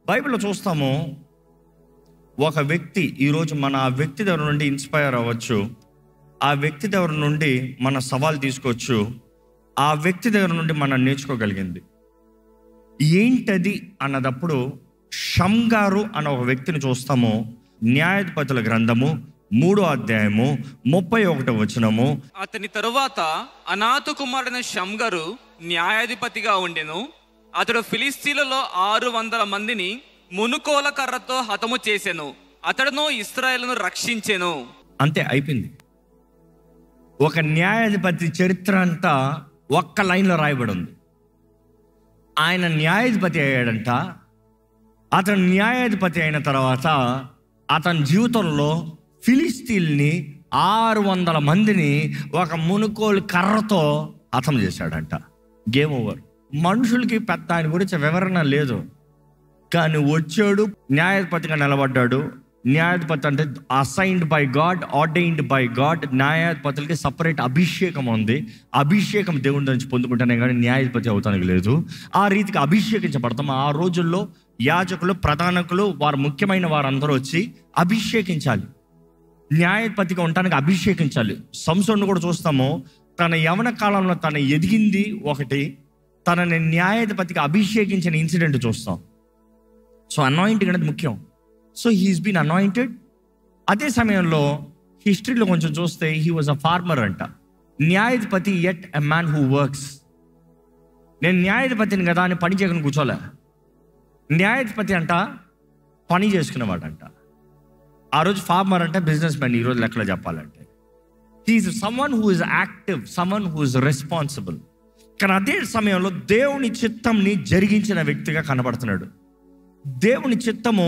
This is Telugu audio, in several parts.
బైబిల్లో చూస్తాము, ఒక వ్యక్తి ఈరోజు మన ఆ వ్యక్తి దగ్గర నుండి ఇన్స్పైర్ అవ్వచ్చు, ఆ వ్యక్తి దగ్గర నుండి మన సవాల్ తీసుకోవచ్చు, ఆ వ్యక్తి దగ్గర నుండి మనం నేర్చుకోగలిగింది ఏంటది అన్నదప్పుడు షమ్గారు అన్న ఒక వ్యక్తిని చూస్తాము. న్యాయాధిపతుల గ్రంథము 3వ అధ్యాయము 31వ వచనము. అతని తరువాత అనాతు కుమారుడైన షమ్గరు న్యాయాధిపతిగా ఉండెను. అతడు ఫిలిస్తీన్లలో 600 మందిని మునుకోల కర్రతో హతము చేసెను. అతడును ఇశ్రాయేలును రక్షించెను. అంతే, అయిపోయింది. ఒక న్యాయాధిపతి చరిత్ర అంతా ఒక్క లైన్లో రాయబడి ఉంది. ఆయన న్యాయాధిపతి అయ్యాడంట. అతను న్యాయాధిపతి అయిన తర్వాత అతని జీవితంలో ఫిలిస్తీన్ని 600 మందిని ఒక మునుకోలు కర్రతో హతం చేశాడంట. Game over. మనుషులకి పెద్ద ఆయన గురించి వివరణ లేదు, కానీ వచ్చాడు, న్యాయాధిపతిగా నిలబడ్డాడు. న్యాయాధిపతి అంటే assigned by God, ordained by God. న్యాయాధిపతులకి సపరేట్ అభిషేకం ఉంది. అభిషేకం దేవుడి నుంచి పొందుకుంటేనే కానీ న్యాయాధిపతి అవుతానికి లేదు. ఆ రీతికి అభిషేకించబడతాం. ఆ రోజుల్లో యాజకులు, ప్రధానకులు, వారు ముఖ్యమైన వారందరూ వచ్చి అభిషేకించాలి, న్యాయాధిపతిగా ఉండటానికి అభిషేకించాలి. సంసోను కూడా చూస్తాము, తన యవన కాలంలో తన ఎదిగింది ఒకటి, తనని న్యాయాధిపతిగా అభిషేకించిన ఇన్సిడెంట్ చూస్తాం. సో అనాయింటింగ్ అనేది ముఖ్యం. So he's been anointed. అదే సమయంలో హిస్టరీలో కొంచెం చూస్తే హీ వాజ్ అ ఫార్మర్ అంట. న్యాయాధిపతి yet a man who works. నేను న్యాయాధిపతిని కదా అని పని చేయకుండా కూర్చోలే. న్యాయాధిపతి అంట పని చేసుకునేవాడంట. ఆ రోజు ఫార్మర్ అంటే బిజినెస్ మ్యాన్. ఈరోజు లెక్కలో చెప్పాలంటే he's someone who is active, someone who is responsible. కానీ అదే సమయంలో దేవుని చిత్తంని జరిగించిన వ్యక్తిగా కనబడుతున్నాడు. దేవుని చిత్తము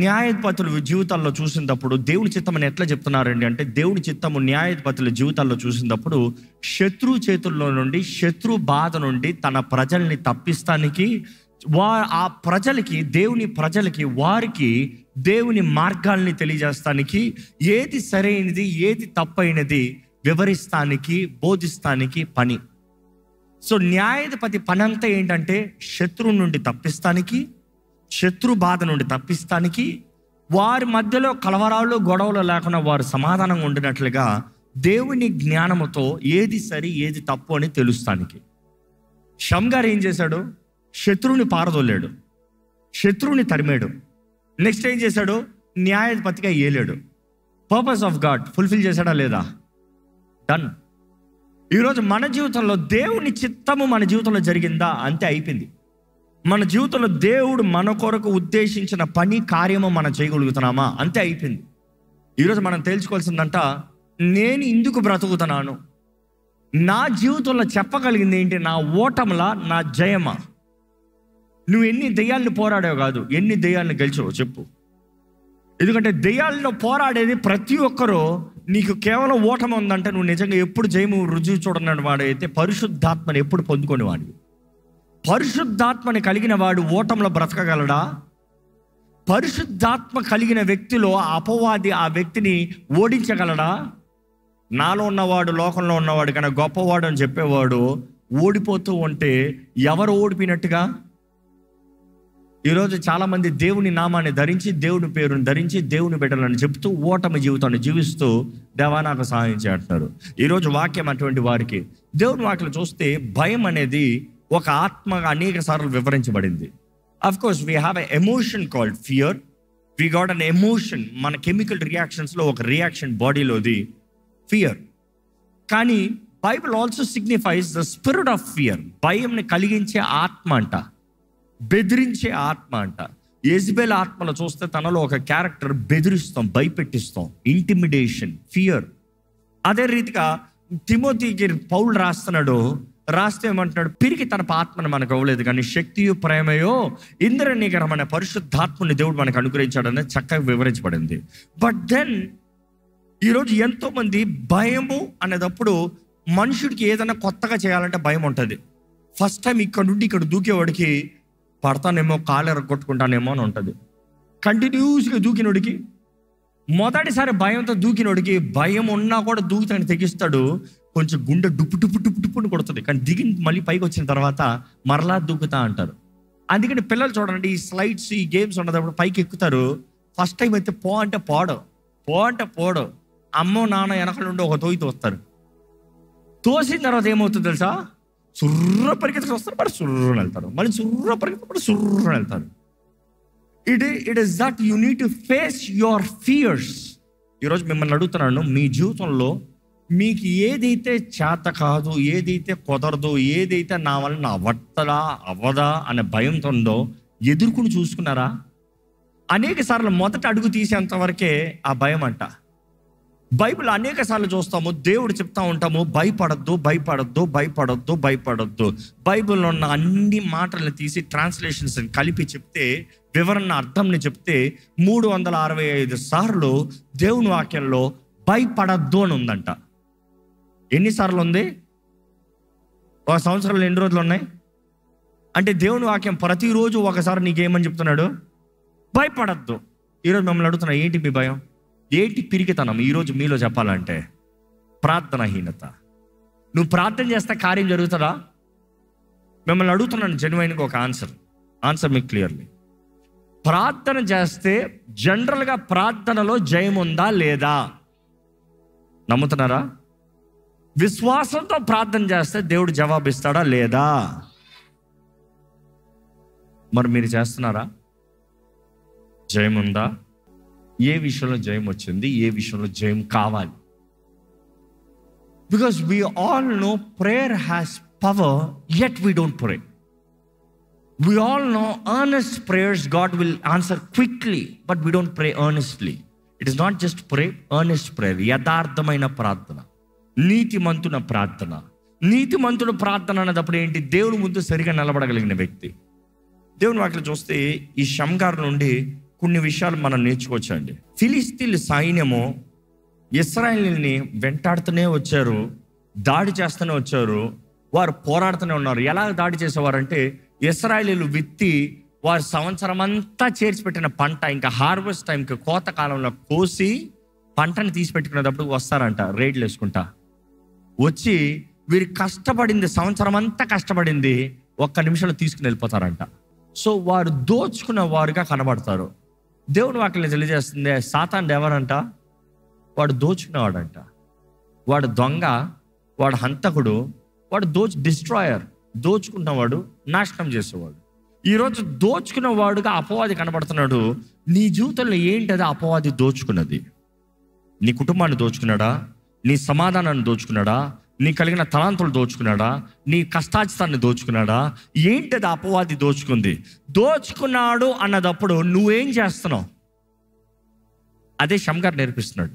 న్యాయాధిపతుల జీవితాల్లో చూసినప్పుడు, దేవుని చిత్తం అని ఎట్లా చెప్తున్నారండి అంటే, దేవుని చిత్తము న్యాయాధిపతుల జీవితాల్లో చూసినప్పుడు శత్రు చేతుల్లో నుండి, శత్రు బాధ నుండి తన ప్రజల్ని తప్పిస్తానికి, ఆ ప్రజలకి, దేవుని ప్రజలకి, వారికి దేవుని మార్గాల్ని తెలియజేస్తానికి, ఏది సరైనది ఏది తప్పైనది వివరిస్తానికి, బోధిస్తానికి పని. సో న్యాయాధిపతి పని అంతా ఏంటంటే శత్రువు నుండి తప్పిస్తానికి, శత్రు బాధ నుండి తప్పిస్తానికి, వారి మధ్యలో కలవరాలు గొడవలు లేకుండా వారు సమాధానంగా ఉండినట్లుగా దేవుని జ్ఞానముతో ఏది సరి ఏది తప్పు అని తెలుస్తానికి. షమ్గారు ఏం చేశాడు? శత్రువుని పారదోలాడు, శత్రువుని తరిమాడు. నెక్స్ట్ ఏం చేశాడు? న్యాయాధిపతిగా ఏలాడు. పర్పస్ ఆఫ్ గాడ్ ఫుల్ఫిల్ చేశాడా లేదా? డన్. ఈరోజు మన జీవితంలో దేవుని చిత్తము మన జీవితంలో జరిగిందా? అంతే, అయిపోయింది. మన జీవితంలో దేవుడు మన కొరకు ఉద్దేశించిన పని, కార్యము మనం చేయగలుగుతున్నామా? అంతే, అయిపోయింది. ఈరోజు మనం తెలుసుకోవాల్సిందంట, నేను ఇందుకు బ్రతుకుతున్నాను, నా జీవితంలో చెప్పగలిగింది ఏంటి? నా ఓటములా, నా జయమా? నువ్వు ఎన్ని దెయ్యాలను పోరాడావు కాదు, ఎన్ని దెయ్యాలను గెలిచావు చెప్పు. ఎందుకంటే దెయ్యాలను పోరాడేది ప్రతి ఒక్కరూ. నీకు కేవలం ఓటమి ఉందంటే నువ్వు నిజంగా ఎప్పుడు జయము రుజువు చూడని వాడైతే పరిశుద్ధాత్మని ఎప్పుడు పొందుకునే వాడివి. పరిశుద్ధాత్మని కలిగిన వాడు ఓటంలో బ్రతకగలడా? పరిశుద్ధాత్మ కలిగిన వ్యక్తిలో అపవాది ఆ వ్యక్తిని ఓడించగలడా? నాలో ఉన్నవాడు లోకంలో ఉన్నవాడు కన్నా గొప్పవాడు అని చెప్పేవాడు ఓడిపోతూ ఉంటే ఎవరు ఓడిపోయినట్టుగా? ఈరోజు చాలామంది దేవుని నామాన్ని ధరించి, దేవుని పేరుని ధరించి, దేవుని బిడ్డలని చెప్తూ ఓటమి జీవితాన్ని జీవిస్తూ దేవా నాకు సహాయం చేయంటున్నారు. ఈరోజు వాక్యం అటువంటి వారికి, దేవుని వాక్యం చూస్తే భయం అనేది ఒక ఆత్మగా అనేక సార్లు వివరించబడింది. Of course we have a emotion called fear. We got an emotion. మన కెమికల్ రియాక్షన్స్లో ఒక రియాక్షన్ బాడీలోది ఫియర్. కానీ Bible also signifies the spirit of fear. భయంని కలిగించే ఆత్మ అంట, బెదిరించే ఆత్మ అంట. యెజబెల్ ఆత్మలో చూస్తే తనలో ఒక క్యారెక్టర్ బెదిరిస్తాం, భయపెట్టిస్తాం, ఇంటిమిడేషన్, ఫియర్. అదే రీతిగా తిమోతికి పౌలు రాస్తే ఏమంటున్నాడు? పిరికి తన ఆత్మను మనకు అవ్వలేదు, కానీ శక్తియు ప్రేమయో ఇంద్రనీకరమైన పరిశుద్ధాత్మని దేవుడు మనకు అనుగ్రహించాడని చక్కగా వివరించబడింది. బట్ దెన్ ఈరోజు ఎంతోమంది భయము అనేటప్పుడు మనుషుడికి ఏదైనా కొత్తగా చేయాలంటే భయం ఉంటుంది. ఫస్ట్ టైం ఇక్కడ నుండి ఇక్కడ దూకేవాడికి పడతానేమో, కాలు కొట్టుకుంటానేమో అని ఉంటుంది. కంటిన్యూస్గా దూకినోడికి, మొదటిసారి భయంతో దూకినోడికి భయం ఉన్నా కూడా దూకుతాన్ని తెగిస్తాడు. కొంచెం గుండె డుప్పు డుప్పు డుప్పు డుప్పుని కొడుతుంది, కానీ దిగి మళ్ళీ పైకి వచ్చిన తర్వాత మరలా దూకుతా అంటారు. అందుకని పిల్లలు చూడండి, ఈ స్లైడ్స్, ఈ గేమ్స్ ఉన్నప్పుడు పైకి ఎక్కుతారు. ఫస్ట్ టైం అయితే పో అంటే పోడు. అమ్మో నాన్న వెనకాల నుండి ఒక తోయి తోస్తారు. తోసిన తర్వాత ఏమవుతుంది తెలుసా? సుర్ర పరిగెత్తుకు వస్తారు, మరి సుర్రని వెళ్తారు, మళ్ళీ సుర్ర పరిగెత్తుకు సుర్రని వెళ్తారు. It is that you need to face your fears. ఈరోజు మిమ్మల్ని అడుగుతున్నాను, మీ జీవితంలో మీకు ఏదైతే చేత కాదు, ఏదైతే కుదరదు, ఏదైతే నా వల్ల అవ్వదా అనే భయంతో ఉందో ఎదుర్కొని చూసుకున్నారా? అనేక సార్లు మొదట అడుగు తీసేంత వరకే ఆ భయం అంట. బైబిల్ అనేక సార్లు చూస్తాము, దేవుడు చెప్తా ఉంటాము, భయపడద్దు. బైబిల్లో ఉన్న అన్ని మాటలను తీసి ట్రాన్స్లేషన్స్ కలిపి చెప్తే, వివరణ అర్థంని చెప్తే 365 సార్లు దేవుని వాక్యంలో భయపడద్దు అని ఉందంట. ఎన్నిసార్లు ఉంది? ఒక సంవత్సరంలో ఎన్ని రోజులు ఉన్నాయి? అంటే దేవుని వాక్యం ప్రతిరోజు ఒకసారి నీకేమని చెప్తున్నాడు? భయపడద్దు. ఈరోజు మిమ్మల్ని అడుగుతున్నా, ఏంటి మీ భయం? ఏంటి పిరికితనం? ఈరోజు మీలో చెప్పాలంటే ప్రార్థనాహీనత. నువ్వు ప్రార్థన చేస్తే కార్యం జరుగుతుందా? మిమ్మల్ని అడుగుతున్నాను జెన్యున్గా ఒక ఆన్సర్ మీకు క్లియర్లీ. ప్రార్థన చేస్తే జనరల్గా ప్రార్థనలో జయం ఉందా లేదా? నమ్ముతున్నారా? విశ్వాసంతో ప్రార్థన చేస్తే దేవుడు జవాబిస్తాడా లేదా? మరి మీరు చేస్తున్నారా? జయం ఉందా? ఏ విషయంలో జయం వచ్చింది, ఏ విషయంలో జయం కావాలి? Because we all know prayer has power, yet we don't pray. We all know earnest prayers God will answer quickly, but we don't pray earnestly. It is not just pray, earnest prayer. యథార్థమైన ప్రార్థన, నీతిమంతున ప్రార్థన. నీతిమంతుడు ప్రార్థన అన్నప్పుడు ఏంటి? దేవుని ముందు సరిగా నిలబడగలిగిన వ్యక్తి. దేవుని వాక్యం చూస్తే ఈ షమ్గార్ నుండి కొన్ని విషయాలు మనం నేర్చుకోవచ్చండి. ఫిలిస్తీన్ల సైన్యము ఇశ్రాయేలుని వెంటాడుతూనే వచ్చారు, దాడి చేస్తూనే వచ్చారు, వారు పోరాడుతూనే ఉన్నారు. ఎలా దాడి చేసేవారంటే, ఇశ్రాయేలీలు విత్తి వారు సంవత్సరం అంతా చేర్చిపెట్టిన పంట ఇంకా హార్వెస్ట్ టైంకి కోత కాలంలో కోసి పంటను తీసి పెట్టుకునేటప్పుడు వస్తారంట, రైడ్లు వేసుకుంటా వచ్చి వీరు కష్టపడింది, సంవత్సరం అంతా కష్టపడింది 1 నిమిషంలో తీసుకుని వెళ్ళిపోతారంట. సో వారు దోచుకున్న వారుగా కనబడతారు. దేవుని వాక్యం తెలియజేస్తుంది, సాతాను ఎవరంట? వాడు దోచుకునేవాడంట, వాడు దొంగ, వాడు హంతకుడు, వాడు డిస్ట్రాయర్. దోచుకున్నవాడు, నాశనం చేసేవాడు. ఈరోజు దోచుకున్న వాడుగా అపవాది కనబడుతున్నాడు. నీ జీవితంలో ఏంటది అపవాది దోచుకున్నది? నీ కుటుంబాన్ని దోచుకున్నాడా? నీ సమాధానాన్ని దోచుకున్నాడా? నీ కలిగిన తలాంతులు దోచుకున్నాడా? నీ కష్టాచితాన్ని దోచుకున్నాడా? ఏంటది అపవాది దోచుకుంది? దోచుకున్నాడు అన్నదప్పుడు నువ్వేం చేస్తున్నావు? అదే షమ్గార్ నేర్పిస్తున్నాడు.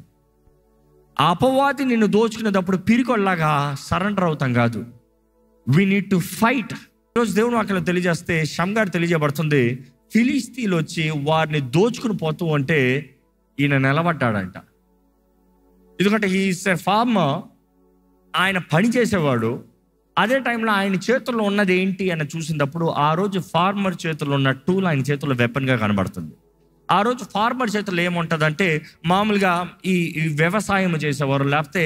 ఆ అపవాది నిన్ను దోచుకునేటప్పుడు పిరికొల్లాగా సరెండర్ అవుతాం కాదు, వీ నీడ్ టు ఫైట్. ఈరోజు దేవుని వాక్యంలో తెలియజేస్తే షమ్గార్ తెలియజేయబడుతుంది, ఫిలిస్తీన్లు వచ్చి వారిని దోచుకుని పోతూ ఉంటే ఈయన నిలబడ్డాడంట. ఎందుకంటే హీఈస్ ఎ ఫార్మర్, ఆయన పని చేసేవాడు. అదే టైంలో ఆయన చేతుల్లో ఉన్నది ఏంటి అని చూసినప్పుడు ఆ రోజు ఫార్మర్ చేతుల్లో ఉన్న టూల్ ఆయన చేతుల్లో వెపన్గా కనబడుతుంది. ఆ రోజు ఫార్మర్ చేతుల్లో ఏముంటుందంటే, మామూలుగా ఈ వ్యవసాయం చేసేవారు లేకపోతే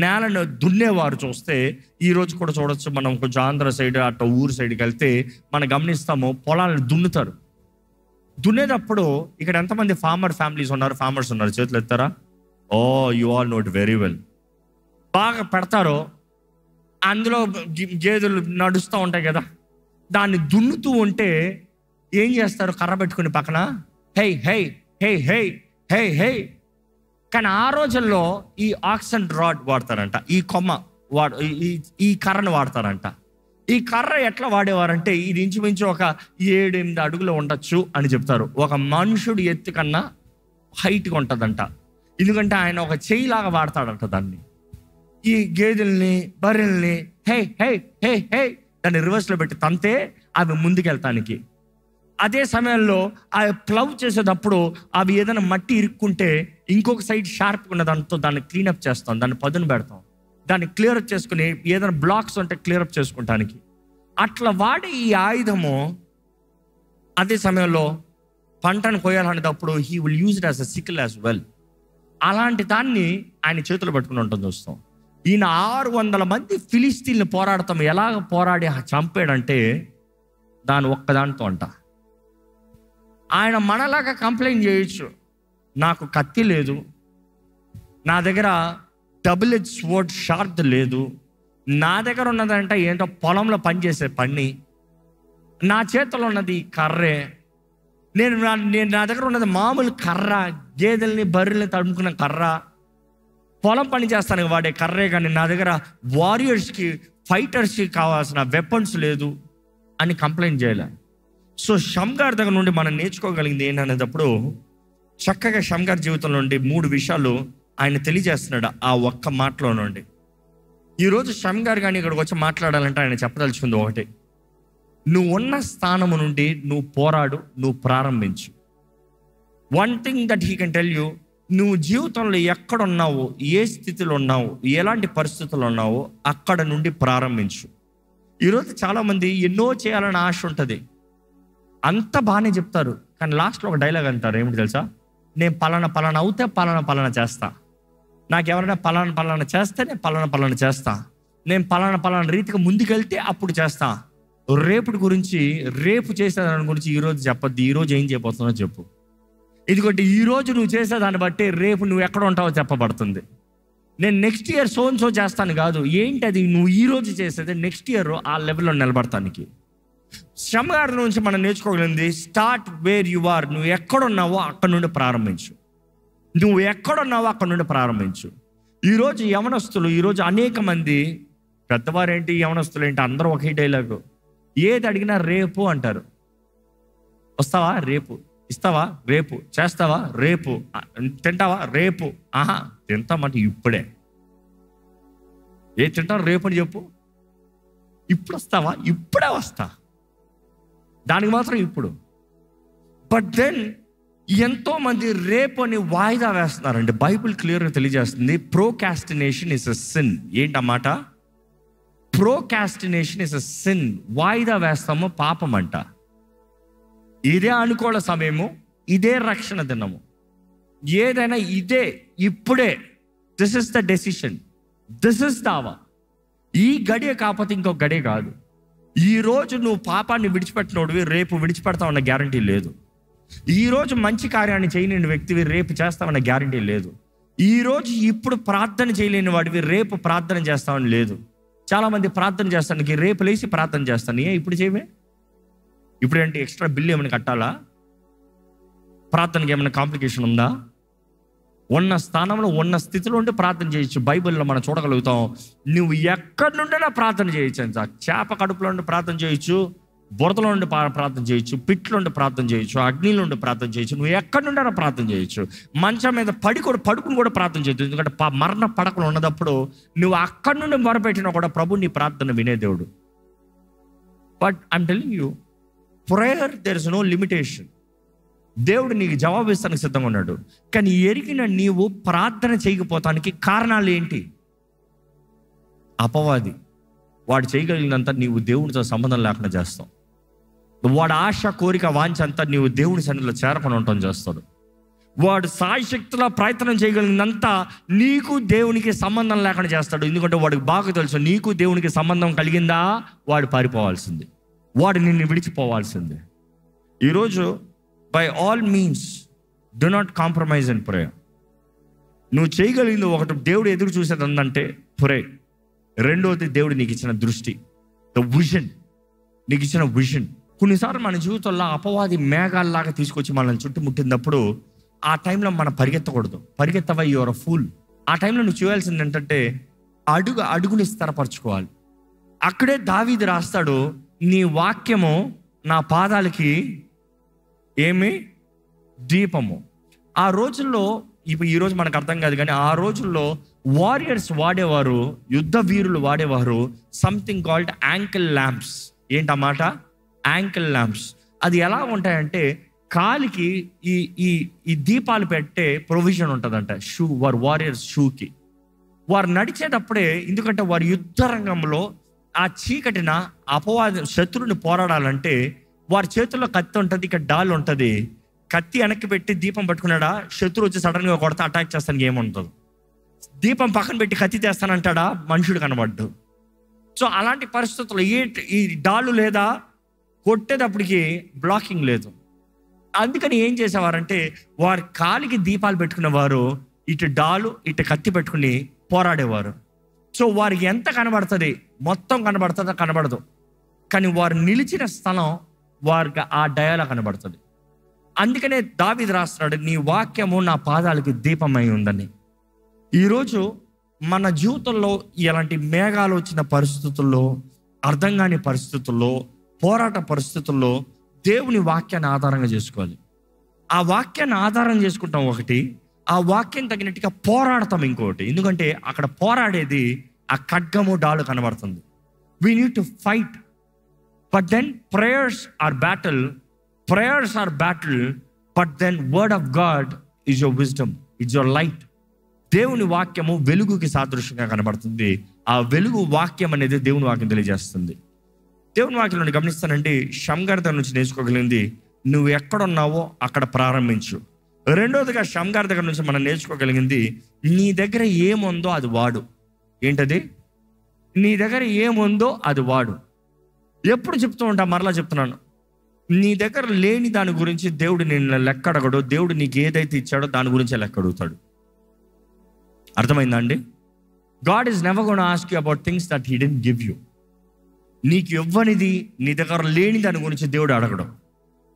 నేలను దున్నేవారు చూస్తే ఈ రోజు కూడా చూడొచ్చు. మనం కొంచెం ఆంధ్ర సైడ్ అటు ఊరు సైడ్కి వెళ్తే మనం గమనిస్తాము, పొలాలను దున్నుతారు. దున్నేటప్పుడు ఇక్కడ ఎంతమంది ఫార్మర్స్ ఉన్నారు? చేతులు ఎత్తారా? Oh, you all know it very well. బాగా పెడతారు, అందులో గేదెలు నడుస్తూ ఉంటాయి కదా, దాన్ని దున్నుతూ ఉంటే ఏం చేస్తారు? కర్ర పెట్టుకుని పక్కన high high high high high high. కానీ ఆ రోజుల్లో ఈ ఆక్సన్ రాడ్ వాడతారంట, ఈ కొమ్మ ఈ కర్రను వాడతారంట. ఈ కర్ర ఎట్లా వాడేవారంటే, ఇది ఇంచుమించు ఒక 7-8 అడుగులు ఉండొచ్చు అని చెప్తారు. ఒక మనుషుడు ఎత్తు కన్నా హైట్గా ఉంటుందంట. ఎందుకంటే ఆయన ఒక చెయ్యిలాగా వాడతాడంట దాన్ని. ఈ గేదెల్ని బర్రెల్ని హే హే హే హే దాన్ని రివర్స్లో పెట్టి తంతే అవి ముందుకెళ్తానికి. అదే సమయంలో ఆ ప్లవ్ చేసేటప్పుడు అవి ఏదైనా మట్టి ఇరుక్కుంటే ఇంకొక సైడ్ షార్ప్గా ఉన్న దాంతో దాన్ని క్లీనప్ చేస్తాం, దాన్ని పదును పెడతాం, దాన్ని క్లియరప్ చేసుకుని ఏదైనా బ్లాక్స్ ఉంటే క్లియరప్ చేసుకుంటానికి. అట్లా వాడే ఈ ఆయుధము అదే సమయంలో పంటను కోయాలనేటప్పుడు he will use it as a sickle as well. అలాంటి దాన్ని ఆయన చేతులు పట్టుకుని ఉంటుంది. చూస్తాం, ఈయన 600 మంది ఫిలిస్తీన్లు పోరాడతాం. ఎలాగ పోరాడి చంపాడంటే, దాని ఒక్కదానితో అంట. ఆయన మనలాగా కంప్లైంట్ చేయొచ్చు, నాకు కత్తి లేదు, నా దగ్గర డబుల్ ఎడ్జ్ స్వర్డ్ షార్ప్ లేదు, నా దగ్గర ఉన్నదంటే ఏంటో పొలంలో పనిచేసే పని, నా చేతిలో ఉన్నది కర్రే, నేను నా దగ్గర ఉన్నది మామూలు కర్ర, గేదెల్ని బర్రెల్ని తడుముకున్న కర్ర, పొలం పని చేస్తానికి వాడే కర్రే, కానీ నా దగ్గర వారియర్స్కి ఫైటర్స్కి కావాల్సిన వెపన్స్ లేదు అని కంప్లైంట్ చేయలే. సో షమ్గార్ దగ్గర నుండి మనం నేర్చుకోగలిగింది ఏంటనేటప్పుడు, చక్కగా షమ్గార్ జీవితంలో నుండి 3 విషయాలు ఆయన తెలియజేస్తున్నాడు ఆ ఒక్క మాటలో నుండి. ఈరోజు షమ్గార్ కానీ ఇక్కడికి వచ్చి మాట్లాడాలంటే ఆయన చెప్పదలుచుకుంది ఒకటి, నువ్వు ఉన్న స్థానము నుండి నువ్వు పోరాడు, నువ్వు ప్రారంభించు. One thing that he can tell you, నువ్వు జీవితంలో ఎక్కడున్నావో, ఏ స్థితిలో ఉన్నావో, ఎలాంటి పరిస్థితుల్లో ఉన్నావో అక్కడ నుండి ప్రారంభించు. ఈరోజు చాలామంది ఎన్నో చేయాలని ఆశ ఉంటుంది, అంత బాగానే చెప్తారు, కానీ లాస్ట్లో ఒక డైలాగ్ అంటారు, ఏమిటి తెలుసా? నేను పలానా అవుతే పలానా చేస్తా, నాకు ఎవరైనా పలానా చేస్తే నేను పలానా చేస్తా, నేను పలానా రీతిగా ముందుకెళ్తే అప్పుడు చేస్తా. రేపటి గురించి, రేపు చేసేదాని గురించి ఈరోజు చెప్పొద్దు, ఈరోజు ఏం చేయబోతున్నావు చెప్పు. ఇదిగోటి ఈరోజు నువ్వు చేసేదాన్ని బట్టి రేపు నువ్వు ఎక్కడ ఉంటావో చెప్పబడుతుంది. నేను నెక్స్ట్ ఇయర్ సో చేస్తాను కాదు, ఏంటి అది నువ్వు ఈరోజు చేసేది నెక్స్ట్ ఇయర్ ఆ లెవెల్లో నిలబడతానికి. షమ్గార్ నుంచి మనం నేర్చుకోగలిగింది, స్టార్ట్ వేర్ యు ఆర్. నువ్వు ఎక్కడున్నావో అక్కడ నుండి ప్రారంభించు. నువ్వు ఎక్కడున్నావో అక్కడ నుండి ప్రారంభించు. ఈరోజు యవనస్తులు, ఈరోజు అనేక మంది పెద్దవారేంటి, యవనస్తులు ఏంటి, అందరూ ఒకే డైలాగు, ఏది అడిగినా రేపు అంటారు. వస్తావా రేపు, ఇస్తావా రేపు, చేస్తావా రేపు, తింటావా రేపు. ఆహా, తింటామంటే ఇప్పుడే. ఏ తింటావు రేపు అని చెప్పు. ఇప్పుడు వస్తావా, ఇప్పుడే వస్తా, దానికి మాత్రం ఇప్పుడు. బట్ దెన్ ఎంతో మంది రేపు అని వాయిదా వేస్తున్నారండి. బైబిల్ క్లియర్గా తెలియజేస్తుంది, ప్రోకాస్టినేషన్ ఇస్ అ సిన్. ఏంటన్నమాట? Procrastination is a sin. వాయిదా వేస్తాము, పాపం అంట. ఇదే అనుకూల సమయము, ఇదే రక్షణ దినము, ఏదైనా ఇదే, ఇప్పుడే. This is the decision, this is దావా. ఈ గడియ కాకపోతే ఇంకొక గడియ కాదు. ఈరోజు నువ్వు పాపాన్ని విడిచిపెట్టినోడివి, రేపు విడిచిపెడతావన్న గ్యారంటీ లేదు. ఈరోజు మంచి కార్యాన్ని చేయలేని వ్యక్తివి, రేపు చేస్తావన్న గ్యారంటీ లేదు. ఈరోజు ఇప్పుడు ప్రార్థన చేయలేని వాడివి, రేపు ప్రార్థన చేస్తావని లేదు. చాలామంది ప్రార్థన చేస్తానికి రేపు లేచి ప్రార్థన చేస్తాను, ఏ ఇప్పుడు చేయవే, ఇప్పుడు ఏంటి ఎక్స్ట్రా బిల్లు ఏమైనా కట్టాలా, ప్రార్థనకి ఏమైనా కాంప్లికేషన్ ఉందా? ఉన్న స్థానంలో ఉన్న స్థితిలో ఉండి ప్రార్థన చేయొచ్చు. బైబిల్లో మనం చూడగలుగుతాం, నువ్వు ఎక్కడి నుండైనా ప్రార్థన చేయొచ్చు. అంత చేప కడుపులో ఉండి ప్రార్థన చేయొచ్చు, బురదలో ఉండి ప్రార్థన చేయొచ్చు, పిట్లో ఉండి ప్రార్థన చేయొచ్చు, అగ్నిలో ఉండి ప్రార్థన చేయొచ్చు, నువ్వు ఎక్కడి నుండైనా ప్రార్థన చేయొచ్చు. మంచం మీద పడుకుని కూడా ప్రార్థన చేయొచ్చు. ఎందుకంటే మరణ పడకలు ఉన్నప్పుడు నువ్వు అక్కడి నుండి మొరపెట్టినా కూడా ప్రభు నీ ప్రార్థన వినే దేవుడు. But I'm telling you, prayer there is no limitation. దేవుడు నీకు జవాబు ఇస్తానికి సిద్ధంగా ఉన్నాడు. కానీ ఎరిగిన నీవు ప్రార్థన చేయకపోతానికి కారణాలు ఏంటి? అపవాది వాడు చేయగలిగినంత నీవు దేవునితో సంబంధం లేకుండా చేస్తావు. వాడు ఆశ, కోరిక, వాంఛ అంతా నీవు దేవుని సన్నిధిలో చేరకుండా ఉండటం చేస్తాడు. వాడు సాయశక్తిలో ప్రయత్నం చేయగలిగినంత నీకు దేవునికి సంబంధం లేకుండా చేస్తాడు. ఎందుకంటే వాడికి బాగా తెలుసు, నీకు దేవునికి సంబంధం కలిగిందా వాడు పారిపోవాల్సింది, వాడు నిన్ను విడిచిపోవాల్సిందే. ఈరోజు by all means do not compromise in prayer. నువ్వు చేయగలిగింది ఒకటి, దేవుడు ఎదురు చూసేది అందంటే ప్రే. రెండవది దేవుడు నీకు ఇచ్చిన దృష్టి, ద విజన్, నీకు ఇచ్చిన విజన్. కొన్నిసార్లు మన జీవితంలో అపవాది మేఘాల్లాగా తీసుకొచ్చి మనల్ని చుట్టుముట్టినప్పుడు ఆ టైంలో మనం పరిగెత్తకూడదు. పరిగెత్తవా, యు ఆర్ అ ఫూల్. ఆ టైంలో నువ్వు చేయాల్సింది ఏంటంటే అడుగుని స్థిరపరచుకోవాలి. అక్కడే దావీదు రాస్తాడు, నీ వాక్యము నా పాదాలకి ఏమి దీపము. ఆ రోజుల్లో, ఇప్పుడు ఈరోజు మనకు అర్థం కాదు కానీ ఆ రోజుల్లో వారియర్స్ వాడేవారు, యుద్ధ వీరులు వాడేవారు సంథింగ్ కాల్డ్ యాంకిల్ ల్యాంప్స్. ఏంటన్నమాట? Ankle lamps. అది ఎలా ఉంటాయంటే కాలికి ఈ దీపాలు పెట్టే ప్రొవిజన్ ఉంటుందంట. షూ, వారు వారియర్స్ షూకి వారు నడిచేటప్పుడే, ఎందుకంటే వారి యుద్ధ రంగంలో ఆ చీకటిన అపవాది శత్రువుని పోరాడాలంటే వారి చేతుల్లో కత్తి ఉంటుంది, ఇక్కడ డాల్ ఉంటుంది. కత్తి వెనక్కి పెట్టి దీపం పట్టుకున్నాడా, శత్రువు వచ్చి సడన్గా కొడతా అటాక్ చేస్తానికి ఏముంటుంది. దీపం పక్కన పెట్టి కత్తి తెస్తానంటాడా, మనుషుడు కనబడ్డు. సో అలాంటి పరిస్థితుల్లో ఈ డాలు లేదా కొట్టేటప్పటికి బ్లాకింగ్ లేదు. అందుకని ఏం చేసేవారంటే వారి కాలికి దీపాలు పెట్టుకున్న వారు ఇటు డాలు ఇటు కత్తి పెట్టుకుని పోరాడేవారు. సో వారికి ఎంత కనబడుతుంది, మొత్తం కనబడుతుందో కనబడదు, కానీ వారు నిలిచిన స్థలం వారికి ఆ డయాలో కనబడుతుంది. అందుకనే దావీదు రాస్తున్నాడు, నీ వాక్యము నా పాదాలకి దీపమై ఉందని. ఈరోజు మన జీవితంలో ఇలాంటి మేఘాలు వచ్చిన పరిస్థితుల్లో, అర్థం కాని పరిస్థితుల్లో, పోరాట పరిస్థితుల్లో దేవుని వాక్యాన్ని ఆధారంగా చేసుకోవాలి. ఆ వాక్యాన్ని ఆధారం చేసుకుంటాం ఒకటి, ఆ వాక్యం తగినట్టుగా పోరాడతాం ఇంకోటి. ఎందుకంటే అక్కడ పోరాడేది ఆ ఖడ్గము డాలు కనబడుతుంది. We need to fight. But then prayers are battle, but then word of God is your wisdom, is your light. దేవుని వాక్యము వెలుగుకి సాదృశ్యంగా కనబడుతుంది. ఆ వెలుగు వాక్యం అనేది దేవుని వాక్యం తెలియజేస్తుంది. దేవుని వాక్యంలో గమనిస్తానండి, షమ్గార్ దగ్గర నుంచి నేర్చుకోగలిగింది, నువ్వు ఎక్కడున్నావో అక్కడ ప్రారంభించు. రెండోదిగా షమ్గార్ దగ్గర నుంచి మనం నేర్చుకోగలిగింది, నీ దగ్గర ఏముందో అది వాడు. ఏంటది? నీ దగ్గర ఏముందో అది వాడు. ఎప్పుడు చెప్తూ ఉంటా, మరలా చెప్తున్నాను, నీ దగ్గర లేని దాని గురించి దేవుడు నిన్ను లెక్క అడగడు. దేవుడు నీకు ఏదైతే ఇచ్చాడో దాని గురించే లెక్క అడుగుతాడు. అర్థమైందా అండి? God is never gonna ask you about things that he didn't give you. నీకు ఇవ్వనిది, నీ దగ్గర లేని దాని గురించి దేవుడు అడగడం.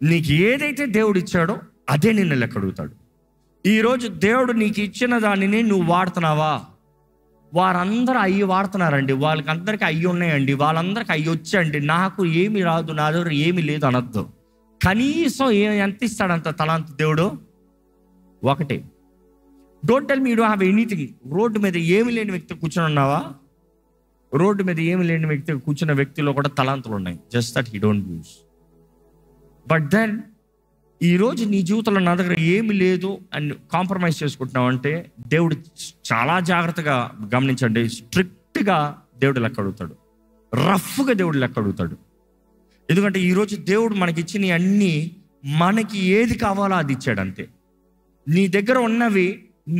నీకు ఏదైతే దేవుడు ఇచ్చాడో అదే నిన్ను లెక్క అడుగుతాడు. ఈరోజు దేవుడు నీకు ఇచ్చిన దానిని నువ్వు వాడుతున్నావా? వారందరూ అయ్యి వాడుతున్నారండి, వాళ్ళకి అందరికీ అయ్యి ఉన్నాయండి, వాళ్ళందరికీ అయ్యి వచ్చండి, నాకు ఏమి రాదు, నా దగ్గర ఏమి లేదు అనొద్దు. కనీసం ఎంత ఇస్తాడంత తలాంత దేవుడు? ఒకటే. Don't tell me you don't have anything. Road మీద ఏమి లేని వ్యక్తి కూర్చొని ఉన్నావా? రోడ్డు మీద ఏమి లేని వ్యక్తి కూర్చున్న వ్యక్తిలో కూడా తలాంతులు ఉన్నాయి, just that he don't use. But then ఈరోజు నీ జీవితంలో నా దగ్గర ఏమి లేదు అని కాంప్రమైజ్ చేసుకుంటున్నావు అంటే దేవుడు చాలా జాగ్రత్తగా గమనించండి, స్ట్రిక్ట్గా దేవుడు లెక్క అడుగుతాడు, రఫ్గా దేవుడు లెక్క అడుగుతాడు. ఎందుకంటే ఈరోజు దేవుడు మనకి ఇచ్చిన అన్నీ మనకి ఏది కావాలో అది ఇచ్చాడు అంతే. నీ దగ్గర ఉన్నవి,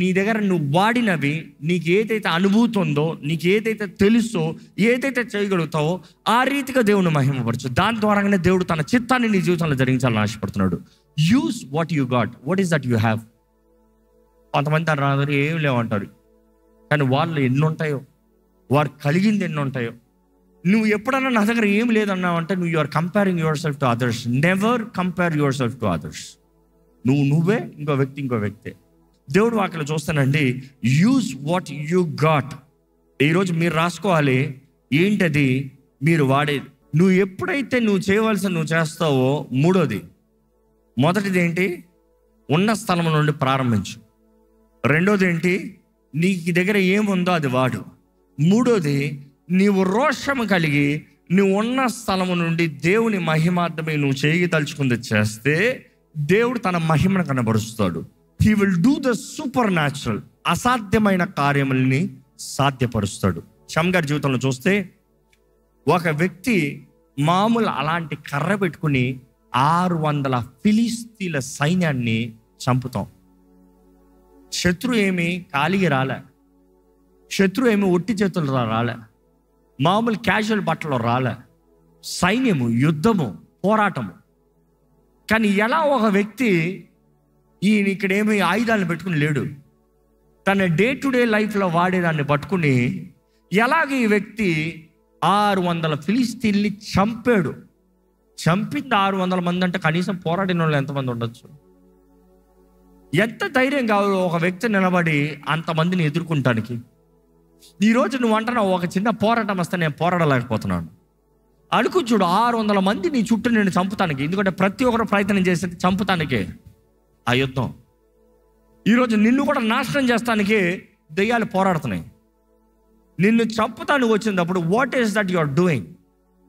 నీ దగ్గర నువ్వు వాడినవి, నీకు ఏదైతే అనుభూతి ఉందో, నీకు ఏదైతే తెలుసో, ఏదైతే చేయగలుగుతావో ఆ రీతిగా దేవుని మహిమపరచు. దాని ద్వారానే దేవుడు తన చిత్తాన్ని నీ జీవితంలో జరిగించాలని ఆశపడుతున్నాడు. Use what you got. What is that you have? కొంతమంది తన రాదు ఏం లేవంటారు, కానీ వాళ్ళు ఎన్ని ఉంటాయో, వారు కలిగింది ఎన్ని ఉంటాయో. నువ్వు ఎప్పుడన్నా నా దగ్గర ఏం లేదన్నావంటే నువ్వు you are comparing yourself to others. Never compare yourself to others. నువ్వే, ఇంకో వ్యక్తే. దేవుడు వాక్యలో చూస్తానండి, యూజ్ వాట్ యు గాట్. ఈరోజు మీరు రాసుకోవాలి ఏంటది మీరు వాడేది. నువ్వు ఎప్పుడైతే నువ్వు చేయవలసిన నువ్వు చేస్తావో, మొదటిది ఏంటి? ఉన్న స్థలం నుండి ప్రారంభించు. రెండోది ఏంటి? నీకు దగ్గర ఏముందో అది వాడు. మూడోది, నీవు రోషము కలిగి నువ్వు ఉన్న స్థలము నుండి దేవుని మహిమార్థమే నువ్వు చేయదలుచుకుంది చేస్తే దేవుడు తన మహిమను కనబరుస్తాడు. He will do the supernatural. అసాధ్యమైన కార్యముల్ని సాధ్యపరుస్తాడు. షమ్గార్ జీవితంలో చూస్తే ఒక వ్యక్తి మామూలు అలాంటి కర్ర పెట్టుకుని 600 ఫిలిస్తీన్ల సైన్యాన్ని చంపుతాం. శత్రు ఏమి ఖాళీగా రాలే, శత్రు ఏమి ఒట్టి చేతులు రాలే, మామూలు క్యాజువల్ బట్టలు రాలే. సైన్యము, యుద్ధము, పోరాటము. కానీ ఎలా ఒక వ్యక్తి ఈయన ఇక్కడేమి ఆయుధాలను పెట్టుకుని లేడు, తన డే టు డే లైఫ్లో వాడేదాన్ని పట్టుకుని ఎలాగ ఈ వ్యక్తి 600 ఫిలిస్తీన్ని చంపాడు. చంపింది 600 మంది అంటే కనీసం పోరాడిన వాళ్ళు ఎంతమంది ఉండొచ్చు? ఎంత ధైర్యం కావాలి ఒక వ్యక్తి నిలబడి అంతమందిని ఎదుర్కొంటానికి? ఈరోజు నువ్వు అంటున్నావు ఒక చిన్న పోరాటం వస్తే నేను పోరాడలేకపోతున్నాను అనుకు. చూడు, 600 మంది నీ చుట్టూ నేను చంపుతానికి. ఎందుకంటే ప్రతి ఒక్కరు ప్రయత్నం చేసేది చంపుతానికే ఆ యుద్ధం. ఈరోజు నిన్ను కూడా నాశనం చేస్తానికి దెయ్యాలు పోరాడుతున్నాయి. నిన్ను చంపుతానికి వచ్చినప్పుడు what is that you are doing?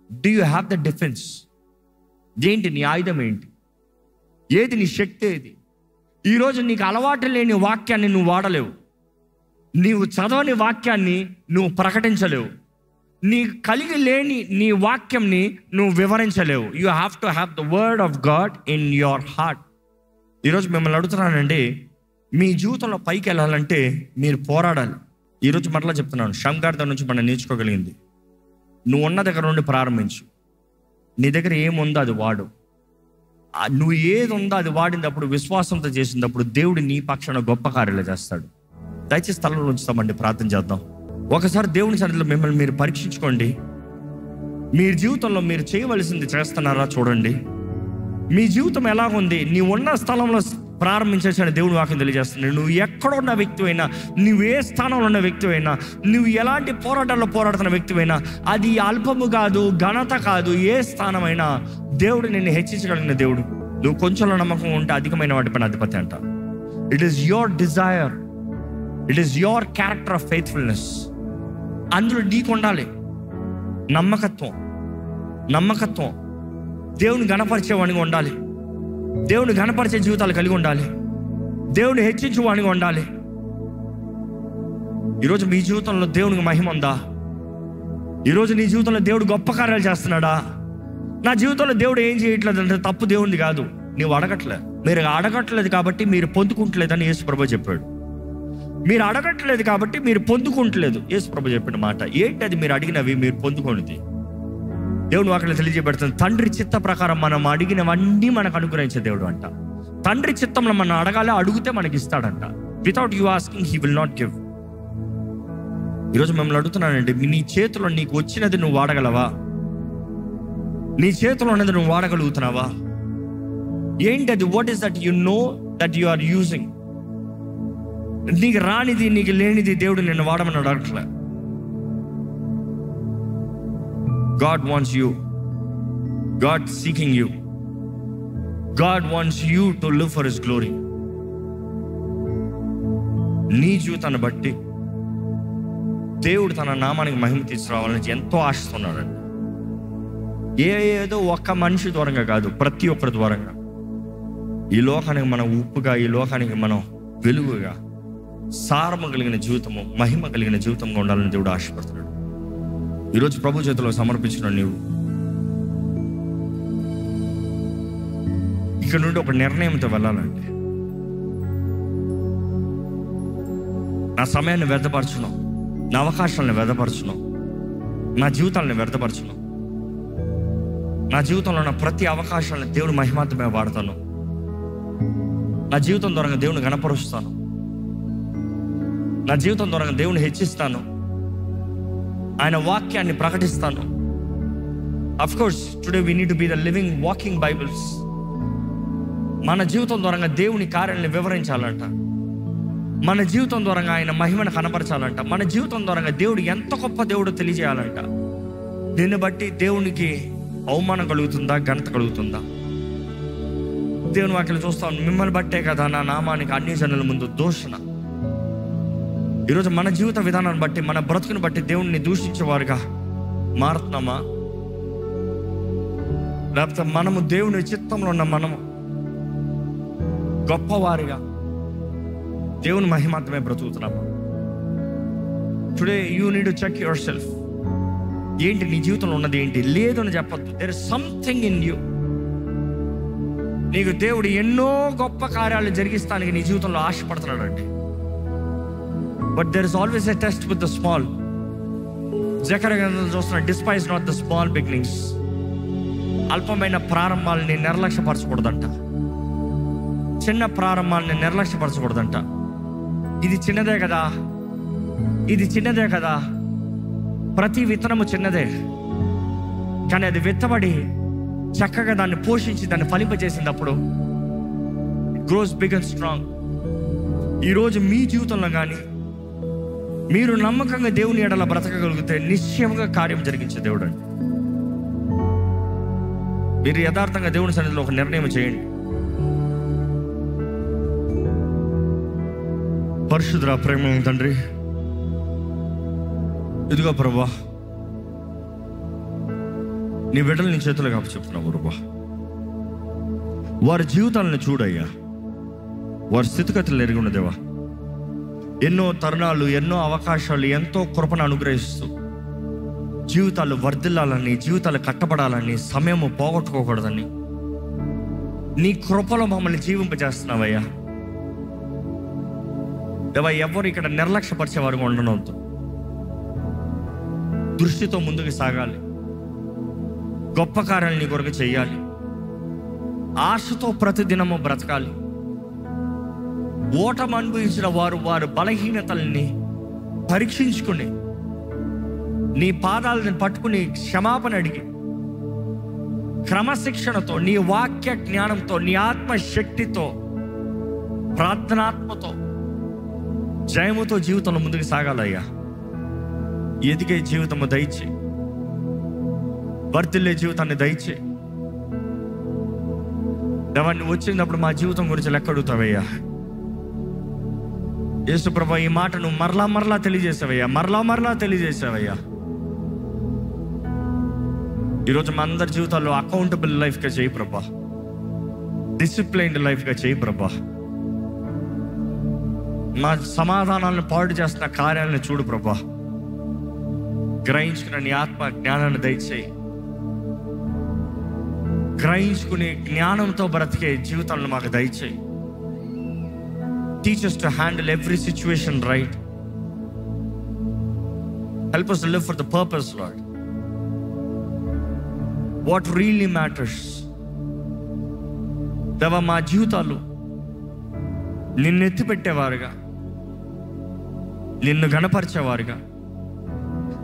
Do you have the defence? ఏంటి నీ ఆయుధం? ఏంటి? ఏది నీ శక్తి? ఏది? ఈరోజు నీకు అలవాటు లేని వాక్యాన్ని నువ్వు వాడలేవు, నీవు చదవని వాక్యాన్ని నువ్వు ప్రకటించలేవు, నీ కలిగి లేని నీ వాక్యంని నువ్వు వివరించలేవు. You have to have the word of God in your heart. ఈరోజు మిమ్మల్ని అడుగుతున్నానండి, మీ జీవితంలో పైకి వెళ్ళాలంటే మీరు పోరాడాలి. ఈరోజు మరలా చెప్తున్నాను, షమ్గార్ దగ్గర నుంచి మనం నేర్చుకోగలిగింది, నువ్వు ఉన్న దగ్గర నుండి ప్రారంభించు. నీ దగ్గర ఏముందో అది వాడు. నువ్వు ఏది ఉందో అది వాడినప్పుడు, విశ్వాసంతో చేసినప్పుడు దేవుడు నీ పక్షాన గొప్ప కార్యాలు చేస్తాడు. దయచేసి స్థలంలో ఉంచుతామండి, ప్రార్థన చేద్దాం. ఒకసారి దేవుని సన్నిధిలో మిమ్మల్ని మీరు పరీక్షించుకోండి. మీ జీవితంలో మీరు చేయవలసింది చేస్తున్నారా చూడండి. మీ జీవితం ఎలా ఉంది? నీ ఉన్న స్థలంలో ప్రారంభించేసాడు దేవుడు వాక్యం తెలియజేస్తున్నాడు. నువ్వు ఎక్కడ ఉన్న వ్యక్తి అయినా, నువ్వు ఏ స్థానంలో ఉన్న వ్యక్తి అయినా, నువ్వు ఎలాంటి పోరాటాల్లో పోరాడుతున్న వ్యక్తి అయినా, అది అల్పము కాదు, ఘనత కాదు. ఏ స్థానమైనా దేవుడు నిన్ను హెచ్చించగలిగిన దేవుడు. నువ్వు కొంచెంలో నమ్మకం ఉంటే అధికమైన వాటిపైన అధిపతి అంట. It is your desire, it is your character of faithfulness. అందులో నీకు ఉండాలి నమ్మకత్వం. దేవుని గణపరిచేవాడిగా ఉండాలి. దేవుని గణపరిచే జీవితాలు కలిగి ఉండాలి. దేవుని హెచ్చించేవాడిగా ఉండాలి. ఈరోజు మీ జీవితంలో దేవునికి మహిమ ఉందా? ఈరోజు నీ జీవితంలో దేవుడు గొప్ప కార్యాలు చేస్తున్నాడా? నా జీవితంలో దేవుడు ఏం చేయట్లేదు అంటే తప్పు దేవుడిది కాదు, నీవు అడగట్లేదు. మీరు అడగట్లేదు కాబట్టి మీరు పొందుకుంటలేదని యేసు ప్రభు చెప్పాడు. మీరు అడగట్లేదు కాబట్టి మీరు పొందుకుంటలేదు యేసు ప్రభు చెప్పిన మాట. ఏంటి అది? మీరు అడిగినవి మీరు పొందుకోనిది. దేవుడు వాక్యం తెలియజేయబడుతుంది. తండ్రి చిత్త ప్రకారం మనం అడిగినవన్నీ మనకు అనుగ్రహించే దేవుడు అంట. తండ్రి చిత్తంలో మనం అడగాలి, అడిగితే మనకి ఇస్తాడంట. Without you asking he will not give. ఈరోజు మిమ్మల్ని అడుగుతున్నానండి, నీ చేతిలో నీకు వచ్చినది నువ్వు వాడగలవా? నీ చేతిలో ఉన్నది నువ్వు వాడగలుగుతున్నావా? ఏంటి అది? What is that you know that you are using? నీకు రానిది, నీకు లేనిది దేవుడు నిన్ను వాడమని అడగట్లే. God wants you. God seeking you. God wants you to live for His glory. నీ జీవితాన్ని బట్టి దేవుడు తన నామానికి మహిమ తీసుకురావాలని ఎంతో ఆశిస్తున్నాడండి. ఏదో ఒక్క మనిషి ద్వారంగా కాదు, ప్రతి ఒక్కరి ద్వారంగా. ఈ లోకానికి మనం ఉప్పుగా, ఈ లోకానికి మనం వెలుగుగా, సారము కలిగిన జీవితము, మహిమ కలిగిన జీవితంగా ఉండాలని దేవుడు ఆశపడుతున్నాడు. ఈరోజు ప్రభు చేతిలో సమర్పించిన నీవు ఇక్కడ నుండి ఒక నిర్ణయంతో వెళ్ళాలంటే, నా సమయాన్ని వ్యర్థపరచును, నా అవకాశాలను వ్యర్థపరచును, నా జీవితాలను వ్యర్థపరచును, నా జీవితంలో ఉన్న ప్రతి అవకాశాలను దేవుడు మహిమార్థమే వాడతాను. నా జీవితం ద్వారా దేవుని గణపరుస్తాను. నా జీవితం ద్వారా దేవుని హెచ్చిస్తాను. ఆయన వాక్యాన్ని ప్రకటిస్తాను. Of course today we need to be the living walking bibles. మన జీవితం ద్వారా దేవుని కార్యాలను వివరించాలంట. మన జీవితం ద్వారా ఆయన మహిమను కనపరచాలంట. మన జీవితం ద్వారా దేవుడు ఎంత గొప్ప దేవుడో తెలియజేయాలంట. దీన్ని బట్టి దేవునికి అవమానం కలుగుతుందా, ఘనత కలుగుతుందా? దేవుని వాక్యాలు చూస్తాం, మిమ్మల్ని బట్టే కదా నా నామానికి అన్ని జనుల ముందు దూషణ. ఈరోజు మన జీవిత విధానాన్ని బట్టి, మన బ్రతుకుని బట్టి దేవుణ్ణి దూషించేవారుగా మారుతున్నామా? లేకపోతే మనము దేవుని చిత్తంలో ఉన్న మనము గొప్పవారిగా దేవుని మహిమాత్రమే బ్రతుకుతున్నామా? Today you need to check yourself. ఏంటి నీ జీవితంలో ఉన్నది? ఏంటి లేదు అని చెప్పొద్దు. There is something in you. నీకు దేవుడు ఎన్నో గొప్ప కార్యాలు జరిగిస్తానికి నీ జీవితంలో ఆశపడుతున్నాడు అండి. But there is always a test with the small. జకర్యా చూస్తున్నా, despise not the small beginnings. అల్పమైన ప్రారంభాలని నిర్లక్ష్యపరచకూడదంట. చిన్న ప్రారంభాలని నిర్లక్ష్యపరచకూడదంట. ఇది చిన్నదే కదా, ఇది చిన్నదే కదా. ప్రతి విత్తనము చిన్నదే, కానీ అది విత్తబడి చక్కగా దాన్ని పోషించి దాన్ని ఫలింపజేసినప్పుడు it grows big and strong. ఈరోజు మీ జీవితంలో కానీ మీరు నమ్మకంగా దేవుని ఎడల బ్రతకగలిగితే నిశ్చయంగా కార్యం జరిగించే దేవుడు అండి. మీరు యథార్థంగా దేవుని సన్నిధిలో ఒక నిర్ణయం చేయండి. పరిశుద్ధ ప్రేమ తండ్రి, ఇదిగో ప్రభువా, నీ బిడ్డలు నీ చేతులు కాపు చెప్తున్నావు ప్రభువా. వారి జీవితాలను చూడయ్యా, వారి స్థితిగతులు ఎరిగి ఉన్న దేవా. ఎన్నో తరుణాలు, ఎన్నో అవకాశాలు, ఎంతో కృపను అనుగ్రహిస్తూ జీవితాలు వర్ధిల్లాలని, జీవితాలు కట్టబడాలని, సమయము పోగొట్టుకోకూడదని నీ కృపలో మమ్మల్ని జీవింపజేస్తున్నావయ్యా. దేవా, ఎవరు ఇక్కడ నిర్లక్ష్యపరిచేవారుగా ఉండనవద్దు. దృష్టితో ముందుకు సాగాలి. గొప్ప కార్యాలు నీ కొరకు చేయాలి. ఆశతో ప్రతిదినము బ్రతకాలి. ఓటమి అనుభవించిన వారు వారి బలహీనతల్ని పరీక్షించుకుని నీ పాదాలను పట్టుకుని క్షమాపణ అడిగి క్రమశిక్షణతో, నీ వాక్య జ్ఞానంతో, నీ ఆత్మశక్తితో, ప్రార్థనాత్మతో, జయముతో జీవితంలో ముందుకు సాగాలయ్యా. ఎదిగే జీవితము దయచే, వర్ధిల్లే జీవితాన్ని దయచే. దేవాన్ని వచ్చినప్పుడు మా జీవితం గురించి లెక్క అడుగుతావయ్యా. యేసు ప్రభా, ఈ మాటను మరలా తెలియజేసావయ్యా, మరలా తెలియజేసావయ్యా. ఈరోజు మా అందరి జీవితాల్లో అకౌంటబుల్ లైఫ్గా చేయి ప్రభా, డిసిప్లైన్డ్ లైఫ్గా చేయి ప్రభా. మా సమాధానాలను పాడు చేస్తున్న కార్యాలను చూడు ప్రభా. గ్రహించుకున్న నీ ఆత్మ జ్ఞానాన్ని దయచేయి. గ్రహించుకునే జ్ఞానంతో బ్రతికే జీవితాలను మాకు దయచేయి. Teach us to handle every situation right. Help us to live for the purpose, Lord. What really matters. దేవా, మా జీవితాలు నిన్ను ఎత్తిపెట్టేవారుగా, నిన్ను గణపరిచేవారుగా,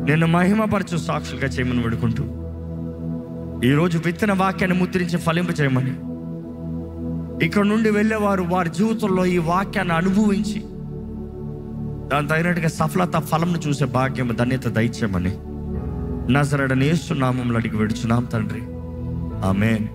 నిన్ను మహిమపరచు సాక్షులుగా చేయమని వేడుకుంటూ, ఈరోజు విత్తన వాక్యాన్ని ముద్రించి ఫలింప చేయమని, ఇక్కడ నుండి వెళ్ళేవారు వారి జీవితంలో ఈ వాక్యాన్ని అనుభవించి దాని తగినట్టుగా సఫలత ఫలంను చూసే భాగ్యం, ధన్యత దయచేయమని నజరేయుడైన యేసు నామములో అడిగి వేడుచున్నాం తండ్రి. ఆమేన్.